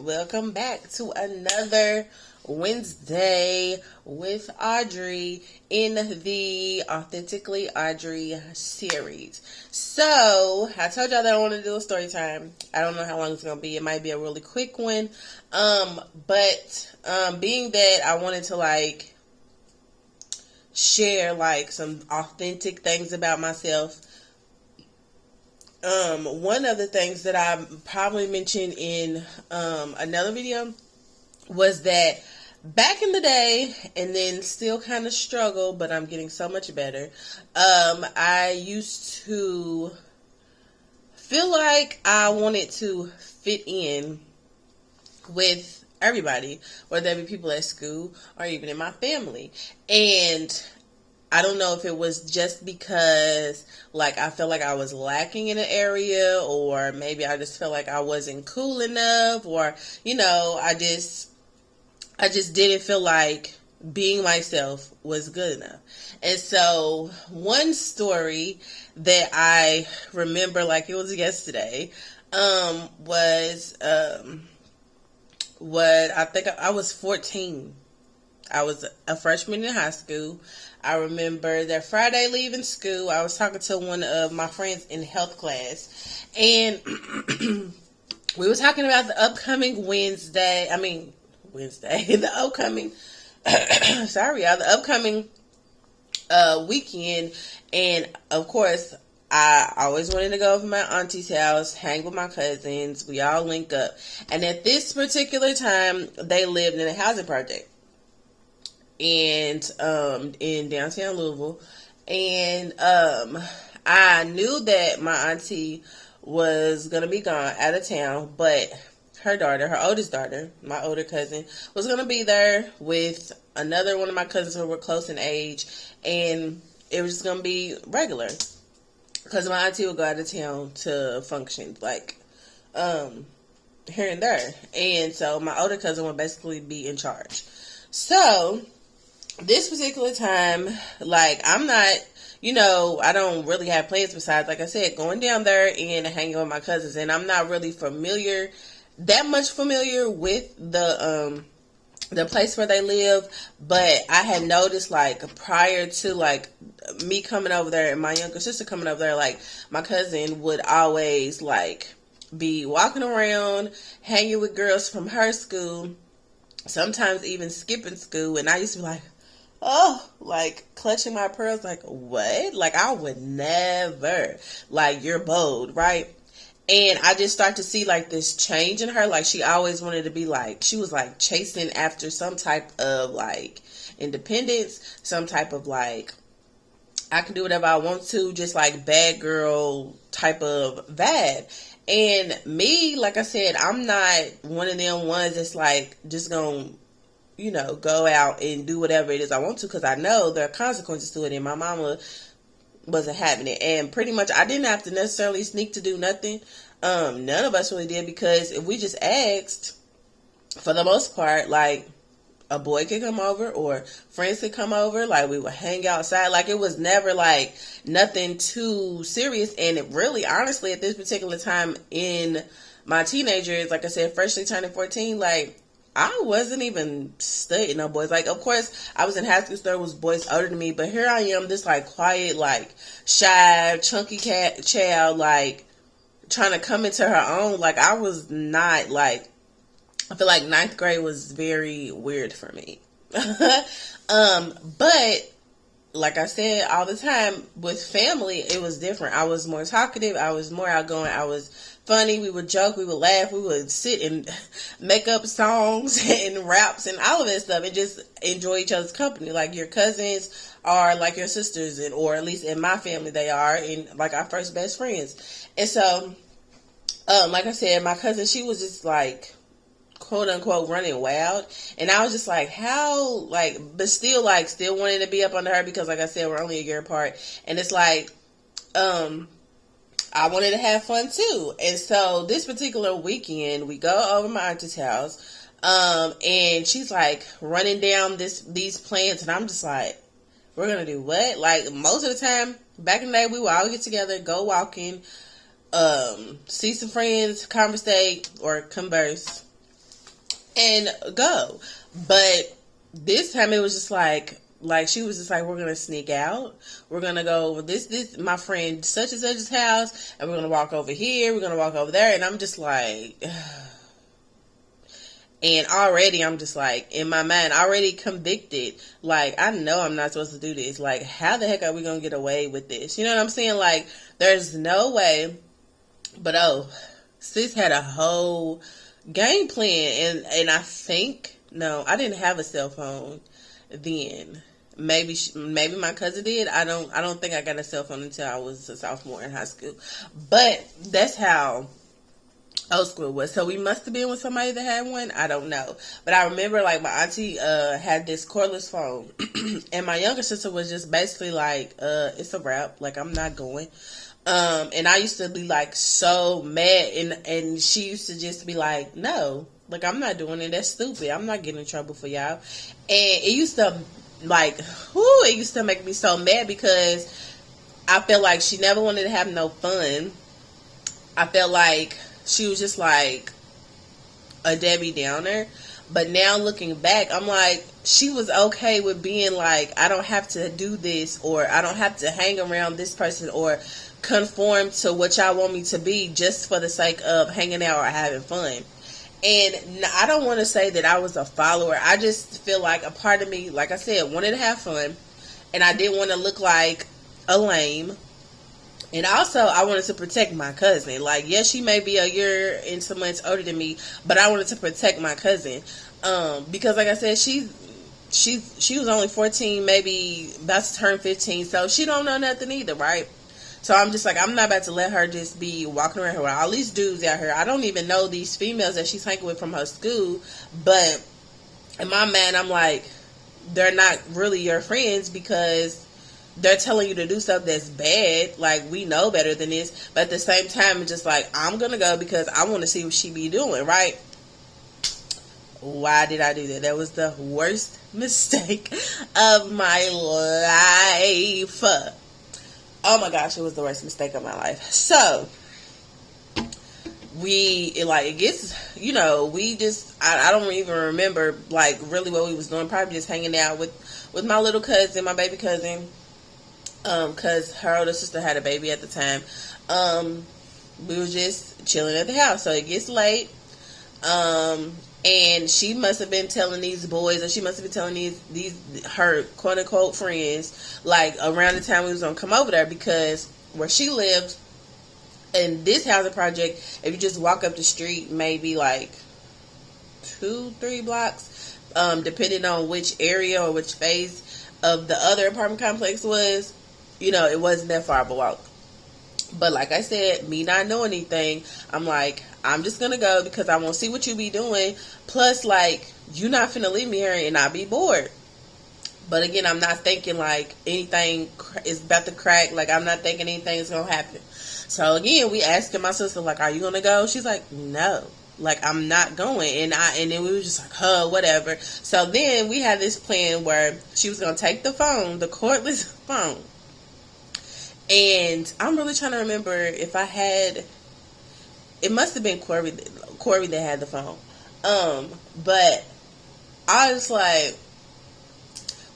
welcome back to another Wednesday with Audrey in the Authentically Audrey series. So, I told y'all that I want to do a story time. I don't know how long it's going to be. It might be a really quick one. But being that I wanted to share some authentic things about myself. One of the things that I probably mentioned in another video was that back in the day, and then still kind of struggle, but I'm getting so much better. I used to feel like I wanted to fit in with everybody, whether it be people at school or even in my family. And I don't know if it was just because I felt like I was lacking in an area, or maybe I just felt like I wasn't cool enough, or I just didn't feel like being myself was good enough. And so one story that I remember like it was yesterday was what I think I was 14. I was a freshman in high school. I remember that Friday leaving school, I was talking to one of my friends in health class, and we were talking about the upcoming the upcoming weekend. And of course, I always wanted to go over to my auntie's house, hang with my cousins. We all link up. And at this particular time, they lived in a housing project and in downtown Louisville. And I knew that my auntie was gonna be gone out of town, but her oldest daughter, my older cousin, was gonna be there with another one of my cousins who were close in age, and it was just gonna be regular because my auntie would go out of town to functions here and there, and so my older cousin would basically be in charge. So this particular time, I'm not, I don't really have plans besides, like I said, going down there and hanging with my cousins. And I'm not really that much familiar with the place where they live. But I had noticed, prior to, me coming over there and my younger sister coming over there, my cousin would always, be walking around, hanging with girls from her school, sometimes even skipping school. And I used to be clutching my pearls, what? I would never. You're bold, right? And I just start to see this change in her. She always wanted to be she was chasing after some type of independence, some type of I can do whatever I want to, just bad girl type of vibe. And me, like I said, I'm not one of them ones that's just gonna go out and do whatever it is I want to, because I know there are consequences to it, and my mama wasn't having it. And pretty much I didn't have to necessarily sneak to do nothing. None of us really did, because if we just asked, for the most part, a boy could come over or friends could come over, we would hang outside. It was never nothing too serious. And it really, honestly, at this particular time in my teenage years, like I said, freshly turning 14, I wasn't even studying no boys. Of course, I was in high school, so there was boys older than me, but here I am, this quiet, shy, chunky child, trying to come into her own. I was not, I feel like ninth grade was very weird for me. But like I said all the time, with family, it was different. I was more talkative. I was more outgoing. I was funny. We would joke. We would laugh. We would sit and make up songs and raps and all of that stuff, and just enjoy each other's company. Your cousins are like your sisters, or at least in my family they are, and our first best friends. And so, like I said, my cousin, she was just quote unquote running wild, and I was just how, but still wanting to be up under her, because like I said, we're only a year apart, and it's I wanted to have fun too. And so this particular weekend, we go over my auntie's house, and she's running down these plans, and I'm just we're gonna do what? Most of the time back in the day, we would all get together, go walking, see some friends, conversate or converse, and go. But this time it was just like she was just like, we're gonna sneak out. We're gonna go over this my friend such and such's house, and we're gonna walk over here. We're gonna walk over there, and I'm just like, and already I'm just like in my mind already convicted. Like I know I'm not supposed to do this. Like how the heck are we gonna get away with this? You know what I'm saying? Like there's no way. But oh, sis had a whole game plan, and I think no, I didn't have a cell phone then. Maybe my cousin did. I don't think I got a cell phone until I was a sophomore in high school. But that's how old school was. So we must have been with somebody that had one. I don't know. But I remember like my auntie had this cordless phone, and my younger sister was just basically like, it's a wrap. Like I'm not going. And I used to be like so mad, and she used to just be like, no, like I'm not doing it. That's stupid. I'm not getting in trouble for y'all. And it used to it used to make me so mad because I felt like she never wanted to have no fun. I felt like she was just like a Debbie Downer. But now looking back, I'm like, she was okay with being like, I don't have to do this, or I don't have to hang around this person or conform to what y'all want me to be just for the sake of hanging out or having fun. And I don't want to say that I was a follower. I just feel like a part of me, like I said, wanted to have fun, and I didn't want to look like a lame. And also, I wanted to protect my cousin. Like, yes, she may be a year and some months older than me, but I wanted to protect my cousin. Because, like I said, she was only 14, maybe about to turn 15, so she don't know nothing either, right? So I'm just like, I'm not about to let her just be walking around here with all these dudes out here. I don't even know these females that she's hanging with from her school, but in my mind, I'm like, they're not really your friends because they're telling you to do stuff that's bad. Like, we know better than this. But at the same time, it's just like, I'm going to go because I want to see what she be doing, right? Why did I do that? That was the worst mistake of my life. Oh my gosh, it was the worst mistake of my life. So, it gets, we just, I don't even remember, like, really what we was doing. Probably just hanging out with my little cousin, my baby cousin. Because her older sister had a baby at the time. We were just chilling at the house. So it gets late. And she must have been telling these boys, or she must have been telling these her quote unquote friends, like around the time we was gonna come over there, because where she lived in this housing project, if you just walk up the street, maybe like 2-3 blocks, depending on which area or which phase of the other apartment complex was, it wasn't that far of a walk. But like I said, me not knowing anything, I'm like, I'm just going to go because I want to see what you be doing. Plus, like, you not finna leave me here and I be bored. But again, I'm not thinking like anything is about to crack. Like, I'm not thinking anything is going to happen. So again, we asking my sister, like, are you going to go? She's like, no. Like, I'm not going. And then we were just like, whatever. So then we had this plan where she was going to take the phone, the cordless phone. And I'm really trying to remember if I had, it must have been Corey that had the phone. But I was like,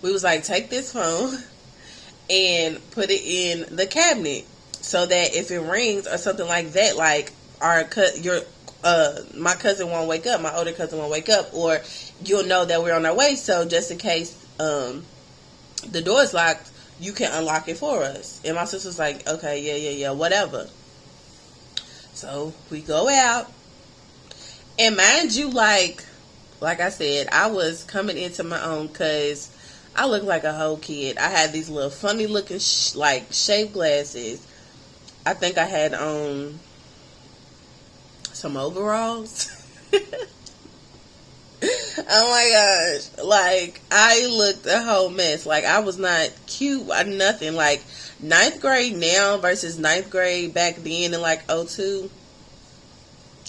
we was like, take this phone and put it in the cabinet so that if it rings or something like that, like my cousin won't wake up, my older cousin won't wake up, or you'll know that we're on our way. So just in case the door's locked, you can unlock it for us. And my sister's like, okay, yeah, whatever. So we go out. And mind you, like I said, I was coming into my own because I looked like a whole kid. I had these little funny looking shaved glasses. I think I had on some overalls. Oh my gosh. Like, I looked a whole mess. Like, I was not cute. Nothing. Like, 9th grade now versus 9th grade back then in like 02,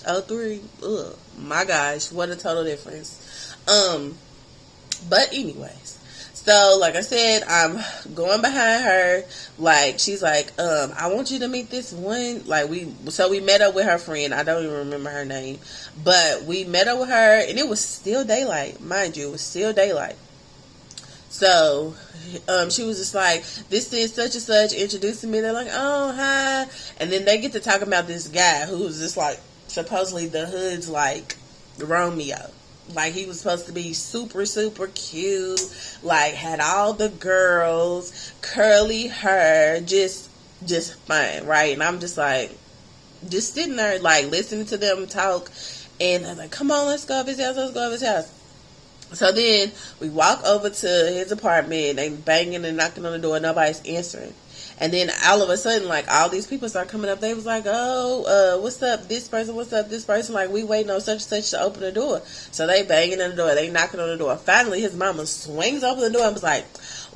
03. Ugh. My gosh. What a total difference. But anyways. So, like I said, I'm going behind her. Like, she's like, I want you to meet this one. Like, we met up with her friend. I don't even remember her name. But we met up with her, and it was still daylight. Mind you, it was still daylight. So, she was just like, this is such and such, introducing me. They're like, oh, hi. And then they get to talking about this guy who was just like, supposedly the hood's like Romeo. Like, he was supposed to be super, super cute. Like, had all the girls, curly hair, just fine, right? And I'm just like, just sitting there, like, listening to them talk. And I'm like, come on, let's go over his house, let's go over his house. So then we walk over to his apartment. They banging and knocking on the door. Nobody's answering. And then all of a sudden, like, all these people start coming up. They was like, oh, what's up, this person? What's up, this person? Like, we waiting on such and such to open the door. So they banging on the door. They knocking on the door. Finally, his mama swings open the door and was like,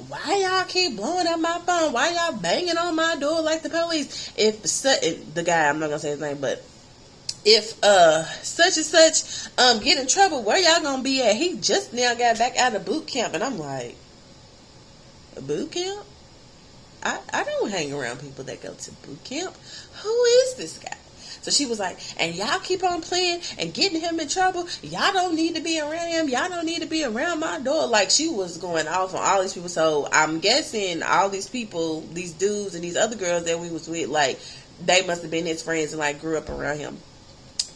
why y'all keep blowing up my phone? Why y'all banging on my door like the police? If the guy, I'm not going to say his name, but if such and such get in trouble, where y'all gonna be at? He just now got back out of boot camp. And I'm like, boot camp? I don't hang around people that go to boot camp. Who is this guy? So she was like, and y'all keep on playing and getting him in trouble. Y'all don't need to be around him. Y'all don't need to be around my door. Like, she was going off on all these people. So I'm guessing all these people, these dudes and these other girls that we was with, like, they must have been his friends and like grew up around him.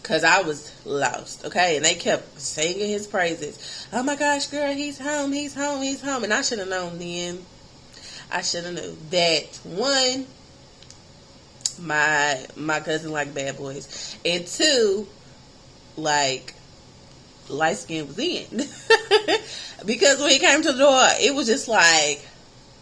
Because I was lost, okay? And they kept singing his praises. Oh my gosh, girl, he's home, he's home, he's home. And I should have known then. I should have known that, one, my cousin liked bad boys. And two, like, light skin was in. Because when he came to the door, it was just like,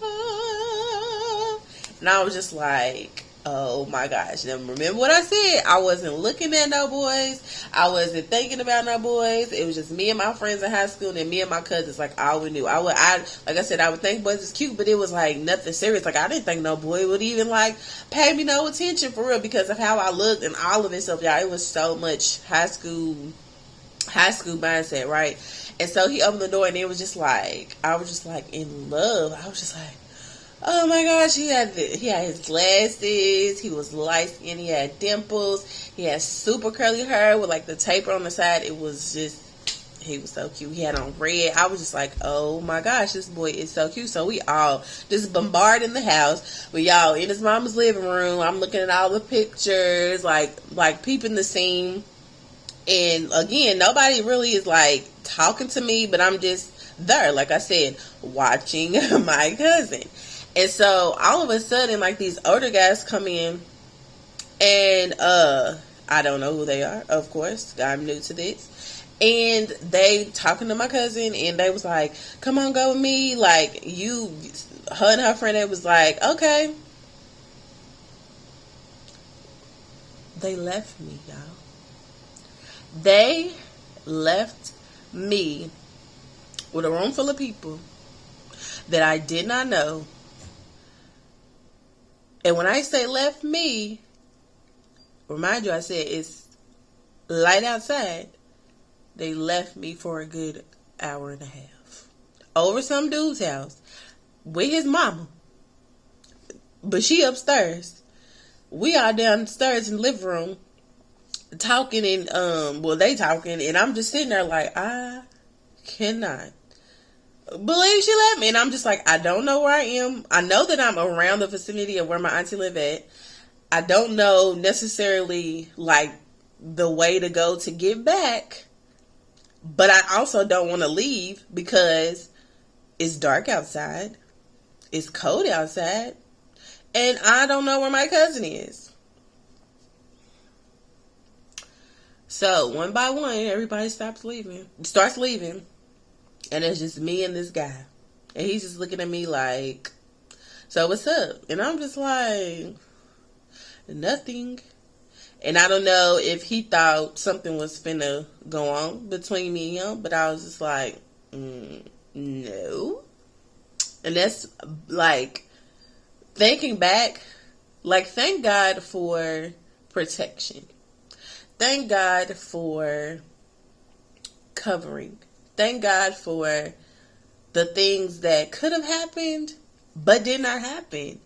ah. And I was just like, oh my gosh. Now remember what I said. I wasn't looking at no boys. I wasn't thinking about no boys. It was just me and my friends in high school and me and my cousins. Like, all we knew. Like I said, I would think boys is cute, but it was like nothing serious. Like, I didn't think no boy would even like pay me no attention for real because of how I looked and all of this stuff. Y'all, it was so much high school mindset, right? And so he opened the door and it was just like, I was just like in love. I was just like, oh my gosh, he had his glasses, he was light skinned, he had dimples, he had super curly hair with like the taper on the side. It was just, he was so cute. He had on red. I was just like, oh my gosh, this boy is so cute. So we all just bombarding the house. We all in his mama's living room. I'm looking at all the pictures, like peeping the scene. And again, nobody really is like talking to me, but I'm just there, like I said, watching my cousin. And so all of a sudden, like, these older guys come in and I don't know who they are, of course. I'm new to this. And they talking to my cousin and they was like, come on, go with me. Like, her and her friend, they was like, okay. They left me, y'all. They left me with a room full of people that I did not know. And when I say left me, remind you, I said it's light outside. They left me for a good hour and a half. Over some dude's house with his mama. But she upstairs. We are downstairs in the living room talking and they talking and I'm just sitting there like, I cannot believe she left me. And I'm just like, I don't know where I am. I know that I'm around the vicinity of where my auntie live at. I don't know necessarily like the way to go to get back, but I also don't want to leave because it's dark outside, it's cold outside, and I don't know where my cousin is. So one by one, everybody starts leaving, and it's just me and this guy, and he's just looking at me like, so what's up? And I'm just like, nothing. And I don't know if he thought something was finna go on between me and him, but I was just like, no. And that's like, thinking back, like, thank God for protection. Thank God for covering. Thank God for the things that could have happened but did not happen.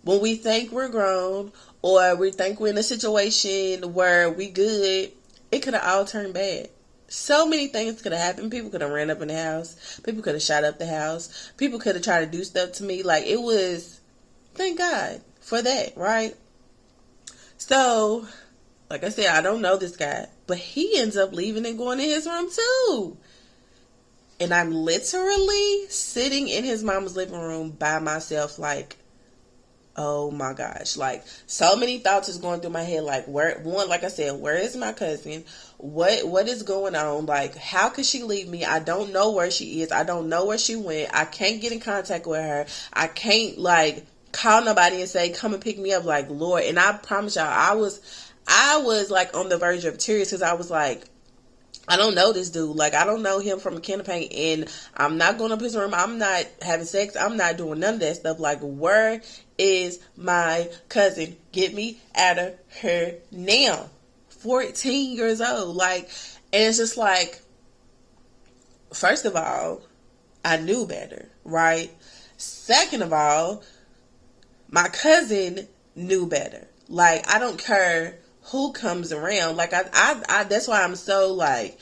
When we think we're grown, or we think we're in a situation where we good, it could have all turned bad. So many things could have happened. People could have ran up in the house. People could have shot up the house. People could have tried to do stuff to me. Like, it was, thank God for that, right? So, like I said, I don't know this guy, but he ends up leaving and going in his room too. And I'm literally sitting in his mama's living room by myself, like, oh my gosh. Like, so many thoughts is going through my head. Like, like I said, where is my cousin? What is going on? Like, how could she leave me? I don't know where she is. I don't know where she went. I can't get in contact with her. I can't, like, call nobody and say, come and pick me up. Like, Lord. And I promise y'all, I was like on the verge of tears, because I was like, I don't know this dude. Like, I don't know him from a can of paint, and I'm not going up his room. I'm not having sex. I'm not doing none of that stuff. Like, where is my cousin? Get me out of here now. 14 years old. Like, and it's just like, first of all, I knew better, right? Second of all, my cousin knew better. Like, I don't care who comes around. Like, I that's why I'm so, like,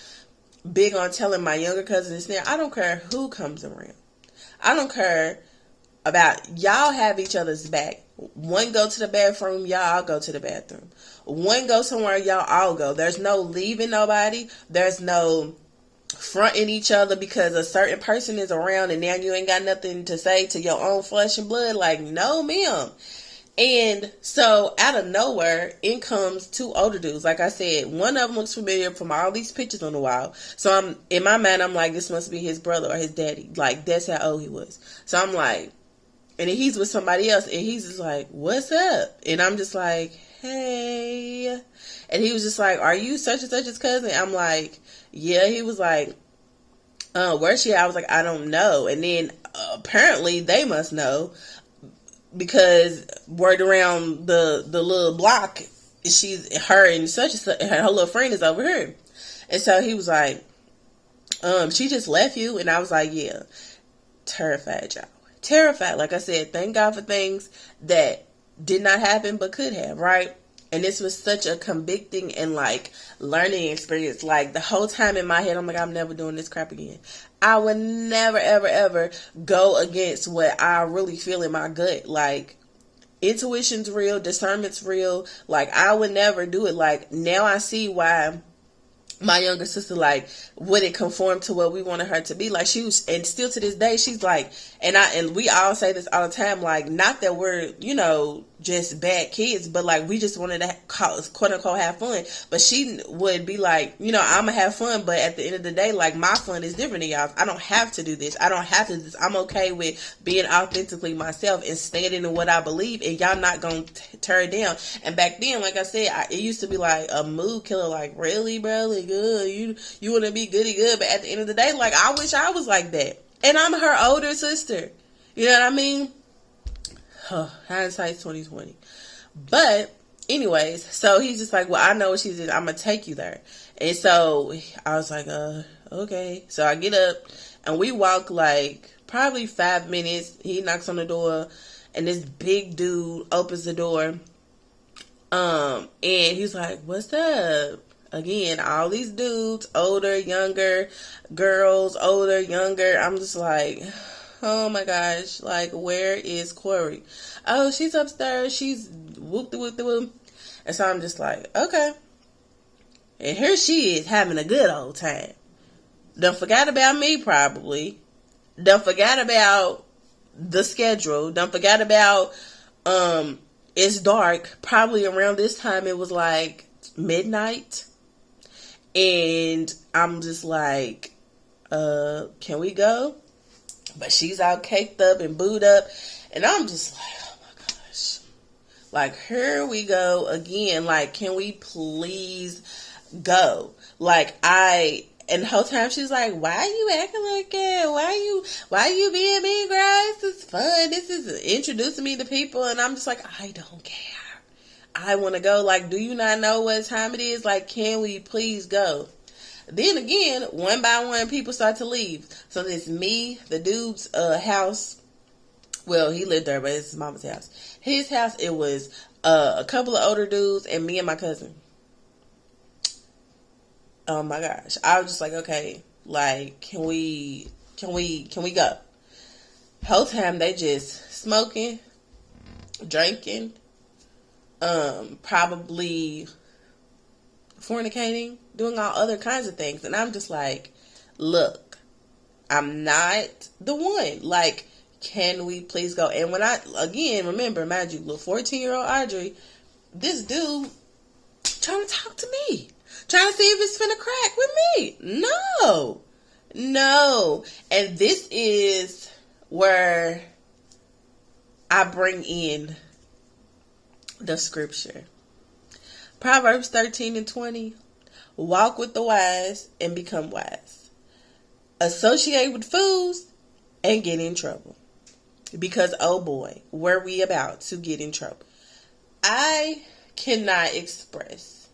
big on telling my younger cousins now, I don't care who comes around. I don't care about, y'all have each other's back. One go to the bathroom, y'all all go to the bathroom. One go somewhere, y'all all go. There's no leaving nobody. There's no fronting each other because a certain person is around and now you ain't got nothing to say to your own flesh and blood. Like, no ma'am. And so out of nowhere, in comes two older dudes. Like I said, one of them looks familiar from all these pictures on the wall. So I'm in my mind, I'm like, this must be his brother or his daddy. Like, that's how old he was. So I'm like, and then he's with somebody else, and he's just like, what's up? And I'm just like, hey. And he was just like, are you such and such's cousin? I'm like, yeah. He was like, where's she at? I was like, I don't know. And then apparently they must know, because word around the little block, her and such and such, her little friend is over here. And so he was like, she just left you? And I was like, yeah. Terrified, y'all. Terrified. Like I said, thank God for things that did not happen but could have, right? And this was such a convicting and, like, learning experience. Like, the whole time in my head, I'm like, I'm never doing this crap again. I would never, ever, ever go against what I really feel in my gut. Like, intuition's real, discernment's real. Like, I would never do it. Like, now I see why my younger sister, like, wouldn't conform to what we wanted her to be. Like, she was, and still to this day, she's like, and we all say this all the time, like, not that we're, you know, just bad kids, but, like, we just wanted to quote unquote have fun. But she would be like, you know, I'm gonna have fun, but at the end of the day, like, my fun is different than y'all. I don't have to do this. I don't have to do this. I'm okay with being authentically myself and standing in what I believe, and y'all not gonna tear it down. And back then, like I said, it used to be like a mood killer. Like, really, bro? Like, good, you want to be goody good, but at the end of the day, like, I wish I was like that. And I'm her older sister. You know what I mean? Hindsight's 2020. But anyways, so he's just like, well, I know what she did. I'm gonna take you there. And so I was like, okay. So I get up and we walk like probably 5 minutes. He knocks on the door and this big dude opens the door. And he's like, what's up? Again, all these dudes, older, younger, girls, older, younger. I'm just like, oh my gosh, like, where is Corey? Oh, she's upstairs. She's whoop-de-whoop-de-whoop. And so I'm just like, okay. And here she is having a good old time. Don't forget about me, probably. Don't forget about the schedule. Don't forget about, it's dark. Probably around this time, it was like midnight. And I'm just like, can we go? But she's all caked up and booed up. And I'm just like, oh my gosh. Like, here we go again. Like, can we please go? Like, and the whole time she's like, why are you acting like that? Why are you being mean, girl? This is fun. This is introducing me to people. And I'm just like, I don't care. I want to go. Like, do you not know what time it is? Like, can we please go? Then again, one by one, people start to leave. So it's me, the dude's house. Well, he lived there, but it's his mama's house. His house, it was a couple of older dudes and me and my cousin. Oh my gosh. I was just like, okay, like, can we go? Whole time they just smoking, drinking, probably fornicating, doing all other kinds of things. And I'm just like, look, I'm not the one. Like, can we please go? And when again, remember, mind you, little 14-year-old Audrey, this dude trying to talk to me. Trying to see if it's finna crack with me. No. And this is where I bring in the scripture. Proverbs 13:20. Walk with the wise and become wise. Associate with fools and get in trouble. Because, oh boy, were we about to get in trouble. I cannot express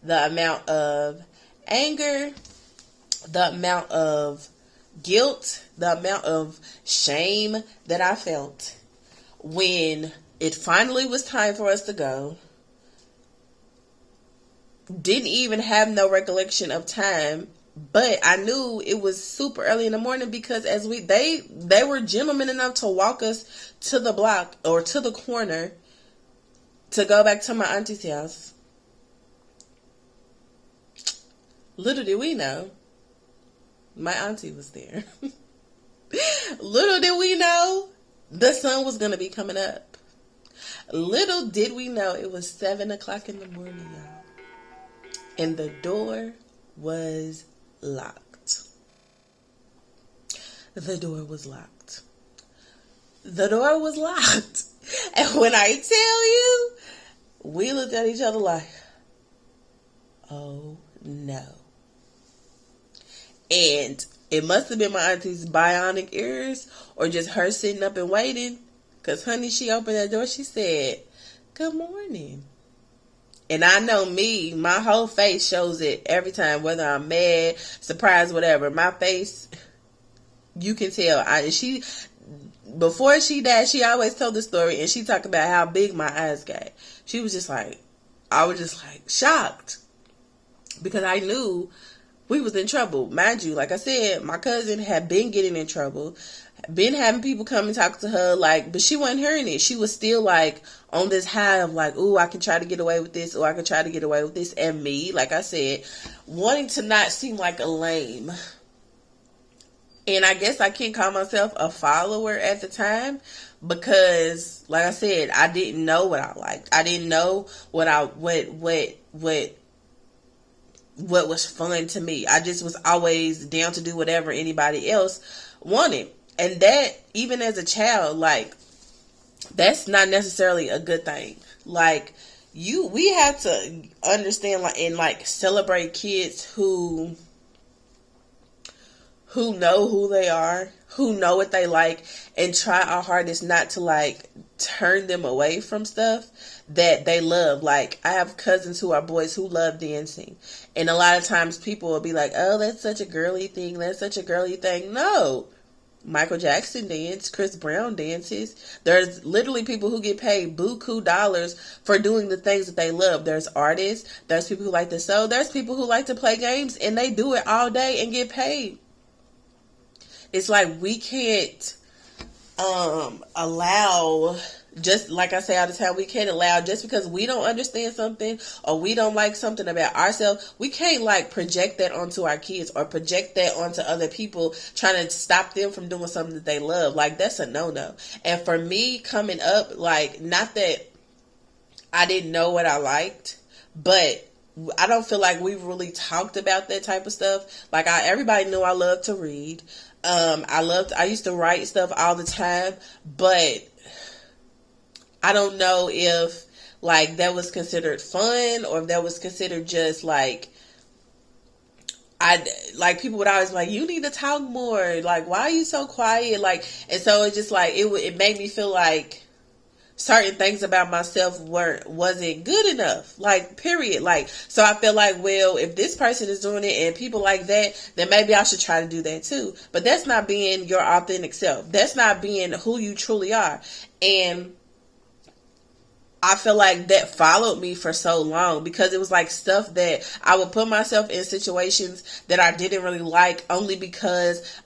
the amount of anger, the amount of guilt, the amount of shame that I felt when it finally was time for us to go. Didn't even have no recollection of time, but I knew it was super early in the morning because they were gentlemen enough to walk us to the block or to the corner to go back to my auntie's house. Little did we know, my auntie was there. Little did we know, the sun was going to be coming up. Little did we know, it was 7 o'clock in the morning, y'all. And the door was locked. The door was locked. The door was locked. And when I tell you, we looked at each other like, oh no. And it must have been my auntie's bionic ears or just her sitting up and waiting. Because, honey, she opened that door. She said, good morning. And I know me, my whole face shows it every time, whether I'm mad, surprised, whatever. My face, you can tell. Before she died, she always told the story, and she talked about how big my eyes got. She was just like, I was just like shocked. Because I knew we was in trouble. Mind you, like I said, my cousin had been getting in trouble, been having people come and talk to her, like, but she wasn't hearing it. She was still like on this high of like, ooh, I can try to get away with this, or I can try to get away with this. And me, like I said, wanting to not seem like a lame. And I guess I can't call myself a follower at the time because, like I said, I didn't know what I liked. I didn't know what was fun to me. I just was always down to do whatever anybody else wanted. And that, even as a child, like, that's not necessarily a good thing. Like, we have to understand, like, and like celebrate kids who know who they are, who know what they like, and try our hardest not to like turn them away from stuff that they love. Like, I have cousins who are boys who love dancing, and a lot of times people will be like, oh, that's such a girly thing, that's such a girly thing. No, Michael Jackson dances, Chris Brown dances. There's literally people who get paid buku dollars for doing the things that they love. There's artists, there's people who like to sew, there's people who like to play games, and they do it all day and get paid. It's like we can't allow, just like I say all the time, we can't allow, just because we don't understand something or we don't like something about ourselves, we can't like project that onto our kids or project that onto other people, trying to stop them from doing something that they love. Like, that's a no-no. And for me coming up, like, not that I didn't know what I liked, but I don't feel like we really talked about that type of stuff. Like, everybody knew I loved to read. I used to write stuff all the time, but I don't know if like that was considered fun or if that was considered just like, people would always be like, you need to talk more. Like, why are you so quiet? Like, and so it's just like, it made me feel like certain things about myself wasn't good enough. Like, period. Like, so I feel like, well, if this person is doing it and people like that, then maybe I should try to do that too. But that's not being your authentic self. That's not being who you truly are. And I feel like that followed me for so long, because it was like stuff that I would put myself in situations that I didn't really like, only because,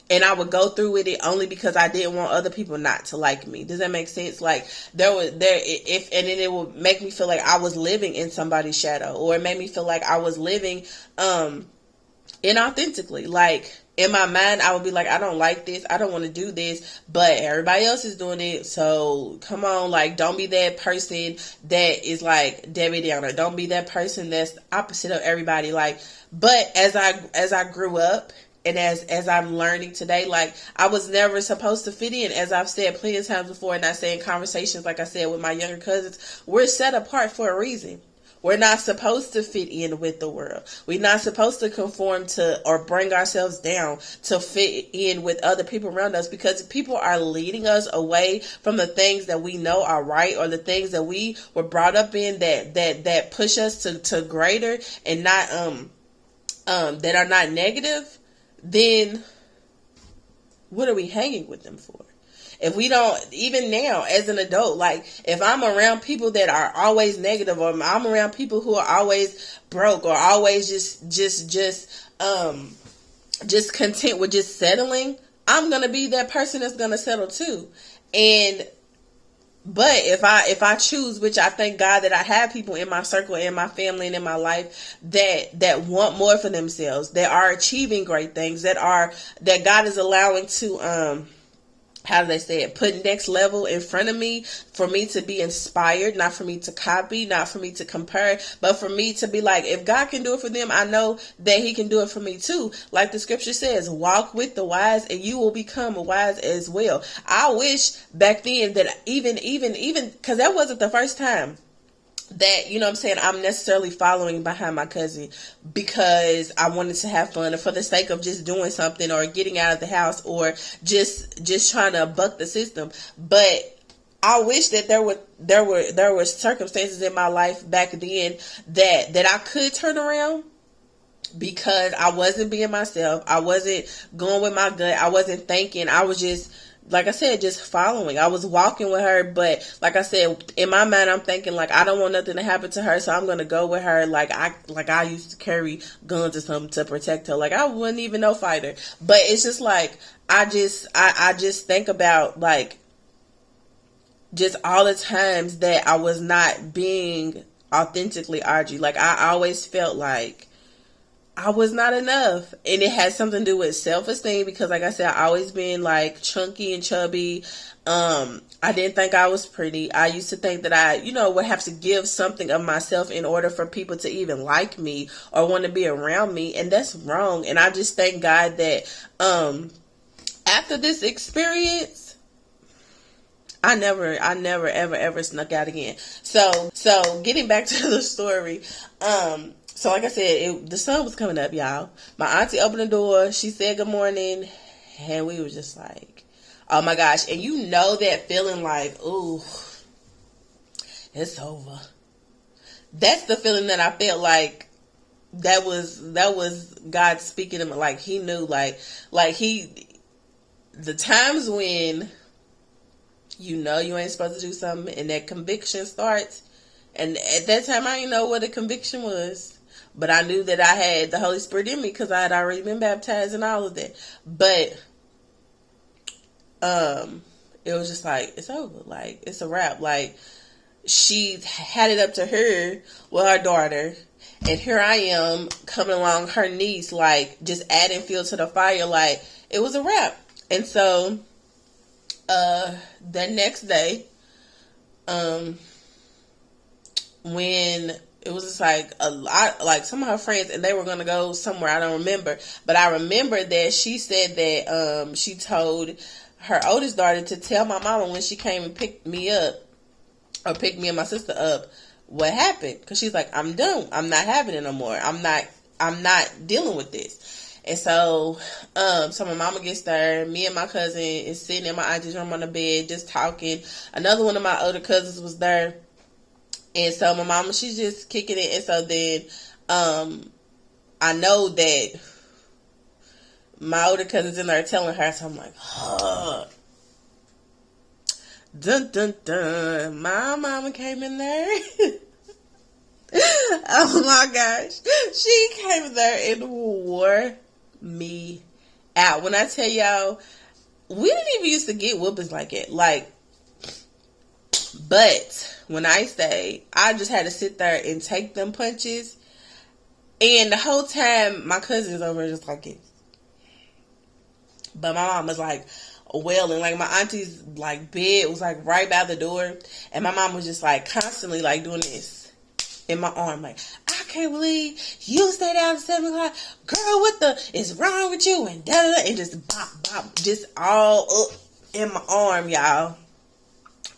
and I would go through with it only because I didn't want other people not to like me. Does that make sense? Like, and then it would make me feel like I was living in somebody's shadow, or it made me feel like I was living, inauthentically. Like, in my mind, I would be like, I don't like this, I don't want to do this, but everybody else is doing it, so come on. Like, don't be that person that is like Debbie Downer. Don't be that person that's opposite of everybody. Like, but as I grew up, and as I'm learning today, like, I was never supposed to fit in. As I've said plenty of times before, and I say in conversations, like I said with my younger cousins, we're set apart for a reason. We're not supposed to fit in with the world. We're not supposed to conform to or bring ourselves down to fit in with other people around us, because people are leading us away from the things that we know are right, or the things that we were brought up in that push us to greater and not that are not negative. Then what are we hanging with them for? If we don't, even now as an adult, like, if I'm around people that are always negative, or I'm around people who are always broke, or always just content with just settling, I'm gonna be that person that's gonna settle too. But if I choose, which I thank God that I have people in my circle, in my family, and in my life that want more for themselves, that are achieving great things, that God is allowing to how do they say it, put next level in front of me, for me to be inspired, not for me to copy, not for me to compare, but for me to be like, if God can do it for them, I know that he can do it for me too. Like the scripture says, walk with the wise and you will become wise as well. I wish back then that even because that wasn't the first time that, you know what I'm saying, I'm necessarily following behind my cousin because I wanted to have fun, or for the sake of just doing something, or getting out of the house, or just trying to buck the system. But I wish that there were circumstances in my life back then that I could turn around, because I wasn't being myself. I wasn't going with my gut. I wasn't thinking. I was just, like I said, just following. I was walking with her, but like I said, in my mind, I'm thinking like, I don't want nothing to happen to her, so I'm gonna go with her. Like I used to carry guns or something to protect her. Like, I wasn't even no fighter, but it's just like, I just think about like just all the times that I was not being authentically Audrey. Like, I always felt like I was not enough. And it had something to do with self-esteem, because like I said, I always been like chunky and chubby. I didn't think I was pretty. I used to think that I, would have to give something of myself in order for people to even like me or want to be around me. And that's wrong. And I just thank God that, after this experience, I never, ever snuck out again. So getting back to the story, so like I said, the sun was coming up, y'all. My auntie opened the door. She said good morning. And we were just like, oh my gosh. And you know that feeling like, ooh, it's over. That's the feeling that I felt like that was God speaking to me. Like, he knew, the times when you ain't supposed to do something and that conviction starts. And at that time, I didn't know what a conviction was. But I knew that I had the Holy Spirit in me because I had already been baptized and all of that. But it was just like, it's over. Like, it's a wrap. Like, she had it up to her with her daughter. And here I am coming along her niece, like, just adding fuel to the fire. Like, it was a wrap. And so the next day, when it was just like a lot, like some of her friends, and they were going to go somewhere, I don't remember, but I remember that she said that she told her oldest daughter to tell my mama when she came and picked me up, or picked me and my sister up, what happened, because she's like, I'm done, I'm not having it no more, I'm not dealing with this. And so my mama gets there. Me and my cousin is sitting in my auntie's room on the bed, just talking. Another one of my older cousins was there. And so my mama, she's just kicking it. And so then, I know that my older cousin's in there telling her. So I'm like, dun, dun, dun. My mama came in there. Oh my gosh. She came in there and wore me out. When I tell y'all, we didn't even used to get whoopings like it. But when I say, I just had to sit there and take them punches. And the whole time, my cousin's over just like it. But my mom was like wailing. Like my auntie's like bed was like right by the door. And my mom was just like constantly like doing this in my arm. Like, I can't believe you stayed out at 7 o'clock. Girl, what the is wrong with you? And da-da-da. And just bop, bop. Just all up in my arm, y'all.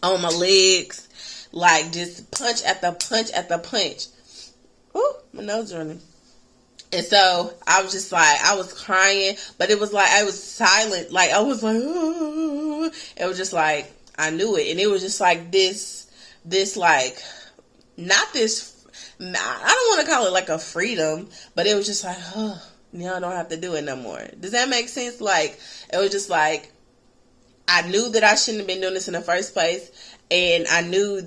On my legs. Like just punch after punch after punch. Ooh, my nose running. And so I was just like, I was crying, but it was like, I was silent. Like, I was like, ooh. It was just like, I knew it. And it was just like this like, not this, I don't want to call it like a freedom, but it was just like, oh, now I don't have to do it no more. Does that make sense? Like, it was just like, I knew that I shouldn't have been doing this in the first place. And I knew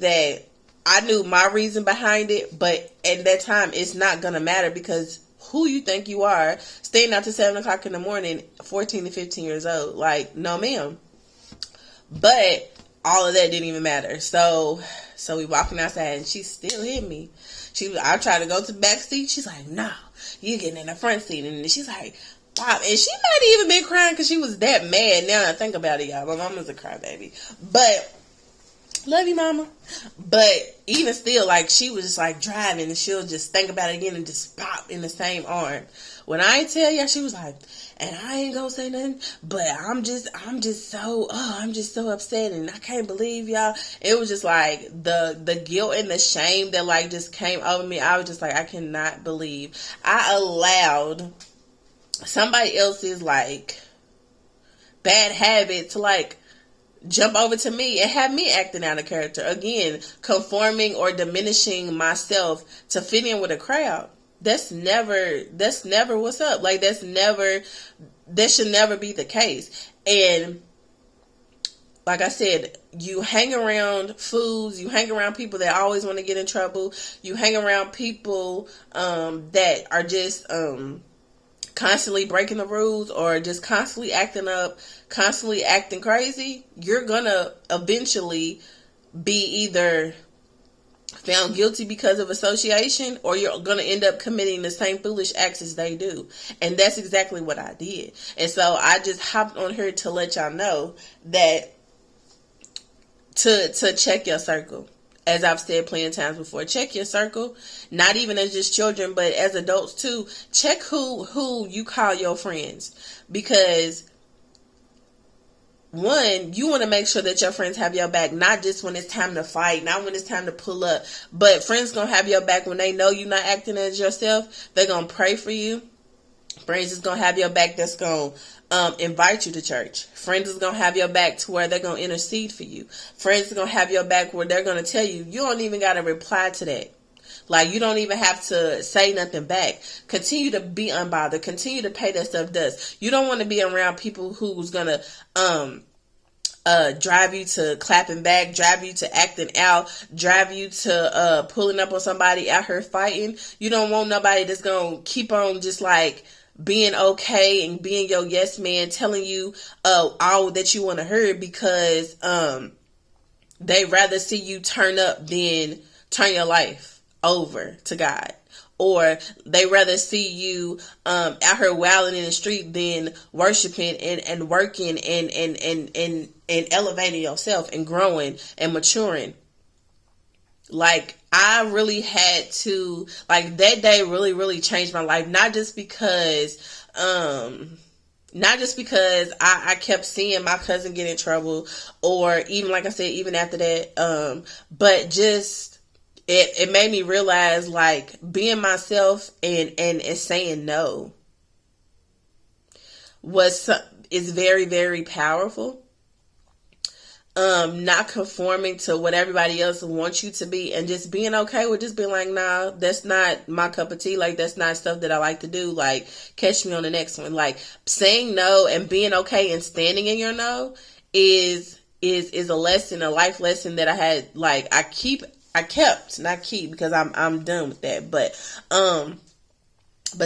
my reason behind it, but at that time, it's not going to matter because who you think you are staying out to 7 o'clock in the morning, 14 to 15 years old. Like, no ma'am. But all of that didn't even matter. So we walking outside and she still hit me. I tried to go to the back seat. She's like, no, you getting in the front seat. And she's like, Bob. And she might have even been crying because she was that mad. Now I think about it, y'all. My mama's a crybaby. But love you, mama. But even still, like, she was just like driving and she'll just think about it again and just pop in the same arm. When I tell y'all, she was like, and I ain't gonna say nothing, but I'm just so upset and I can't believe y'all. It was just like the guilt and the shame that like just came over me. I was just like, I cannot believe I allowed somebody else's like bad habit to like jump over to me and have me acting out of character. Again, conforming or diminishing myself to fit in with a crowd. That's never what's up. Like, that should never be the case. And like I said, you hang around fools, you hang around people that always want to get in trouble, you hang around people that are just constantly breaking the rules or just constantly acting up, constantly acting crazy, you're gonna eventually be either found guilty because of association or you're gonna end up committing the same foolish acts as they do. And that's exactly what I did. And so I just hopped on here to let y'all know that to check your circle. As I've said plenty of times before, check your circle, not even as just children, but as adults too. Check who you call your friends, because one, you want to make sure that your friends have your back, not just when it's time to fight, not when it's time to pull up, but friends gonna have your back when they know you're not acting as yourself. They're gonna pray for you. Friends is gonna have your back. That's gonna invite you to church. Friends is gonna have your back to where they're gonna intercede for you. Friends is gonna have your back where they're gonna tell you don't even gotta reply to that. Like, you don't even have to say nothing back. Continue to be unbothered. Continue to pay that stuff dust. You don't want to be around people who's gonna drive you to clapping back, drive you to acting out, drive you to pulling up on somebody out here fighting. You don't want nobody that's gonna keep on just like being okay and being your yes man, telling you all that you want to hear, because they rather see you turn up than turn your life over to God. Or they rather see you out here wilding in the street than worshiping and working and elevating yourself and growing and maturing. Like, I really had to, like, that day really, really changed my life. Not just because I kept seeing my cousin get in trouble, or even, like I said, even after that, but just, it made me realize, like, being myself and saying no. was is very, very powerful. Not conforming to what everybody else wants you to be, and just being okay with just being like, nah, that's not my cup of tea. Like, that's not stuff that I like to do. Like, catch me on the next one. Like, saying no and being okay and standing in your no is a lesson, a life lesson that I had. Like, I kept, not keep, because I'm done with that. But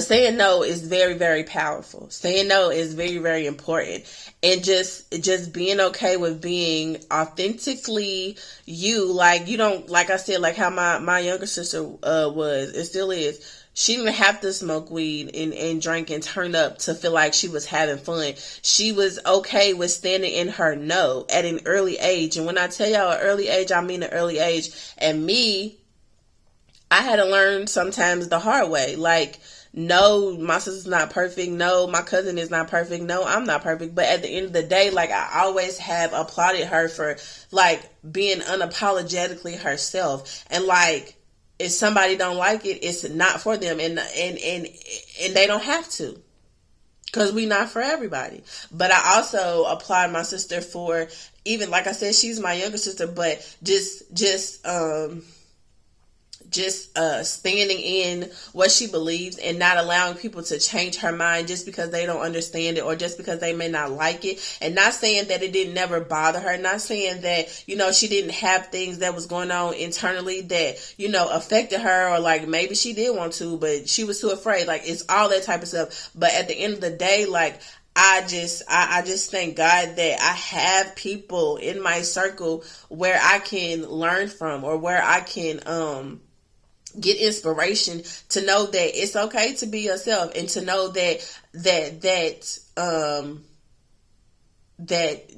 saying no is very, very powerful. Saying no is very, very important. And just being okay with being authentically you. Like, you don't, like I said, like how my younger sister was, and still is. She didn't have to smoke weed and drink and turn up to feel like she was having fun. She was okay with standing in her no at an early age. And when I tell y'all an early age, I mean an early age. And me, I had to learn sometimes the hard way. Like, no, my sister's not perfect. No, my cousin is not perfect. No, I'm not perfect. But at the end of the day, like, I always have applauded her for, like, being unapologetically herself. And, like, if somebody don't like it, it's not for them. And they don't have to. Because we not for everybody. But I also applaud my sister for, even, like I said, she's my younger sister, but just standing in what she believes and not allowing people to change her mind just because they don't understand it or just because they may not like it. And not saying that it didn't never bother her, not saying that, you know, she didn't have things that was going on internally that, you know, affected her, or like maybe she did want to, but she was too afraid. Like, it's all that type of stuff. But at the end of the day, like, I just thank God that I have people in my circle where I can learn from, or where I can get inspiration to know that it's okay to be yourself, and to know that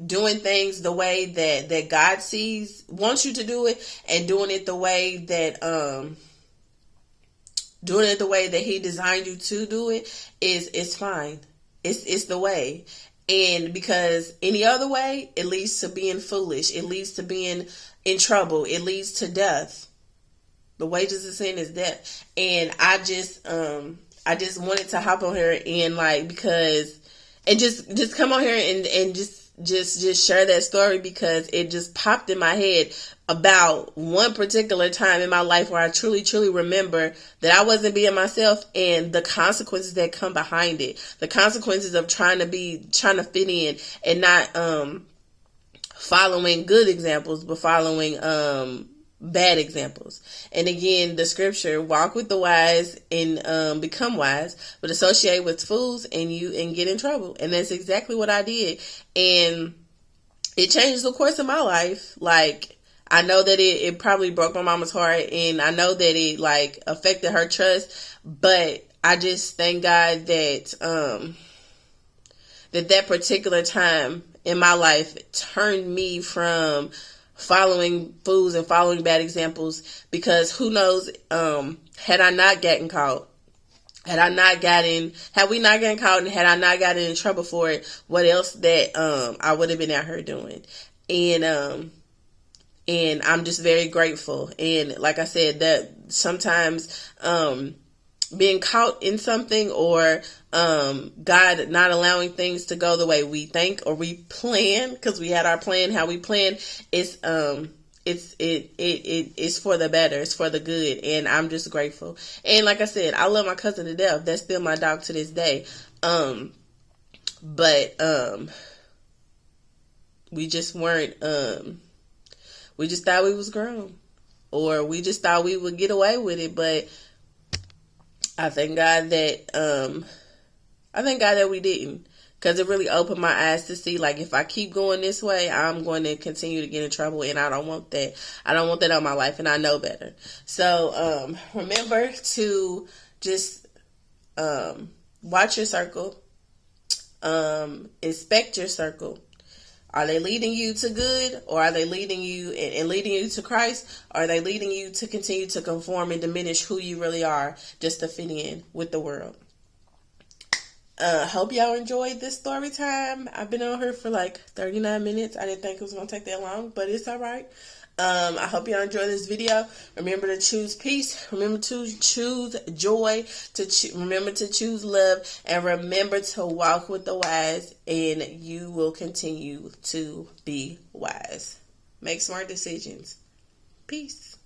doing things the way that God wants you to do it, and doing it the way that He designed you to do it is fine. It's the way. And because any other way, it leads to being foolish. It leads to being in trouble. It leads to death. The wages of sin is death. And I just wanted to hop on here and, like, because, and just come on here and just share that story, because it just popped in my head about one particular time in my life where I truly, truly remember that I wasn't being myself, and the consequences that come behind it. The consequences of trying to fit in and not following good examples, but following bad examples. And again, the scripture, walk with the wise and become wise, but associate with fools and get in trouble. And that's exactly what I did. And it changed the course of my life. Like, I know that it probably broke my mama's heart, and I know that it, like, affected her trust, but I just thank God that that particular time in my life turned me from following fools and following bad examples. Because who knows, had I not gotten caught, had we not gotten caught, and had I not gotten in trouble for it, what else that I would have been out here doing. And I'm just very grateful. And like I said, that sometimes being caught in something, or God not allowing things to go the way we think or we plan, because we had our plan, how we plan, it's for the better, it's for the good. And I'm just grateful. And like I said, I love my cousin to death. That's still my dog to this day. But we just weren't, we just thought we was grown, or we just thought we would get away with it. But I thank God that we didn't, because it really opened my eyes to see, like, if I keep going this way, I'm going to continue to get in trouble, and I don't want that. I don't want that on my life, and I know better. So remember to just watch your circle, inspect your circle. Are they leading you to good, or are they leading you and leading you to Christ? Or are they leading you to continue to conform and diminish who you really are just to fit in with the world? Hope y'all enjoyed this story time. I've been on here for like 39 minutes. I didn't think it was going to take that long, but it's all right. I hope y'all enjoy this video. Remember to choose peace. Remember to choose joy. Remember to choose love. And remember to walk with the wise. And you will continue to be wise. Make smart decisions. Peace.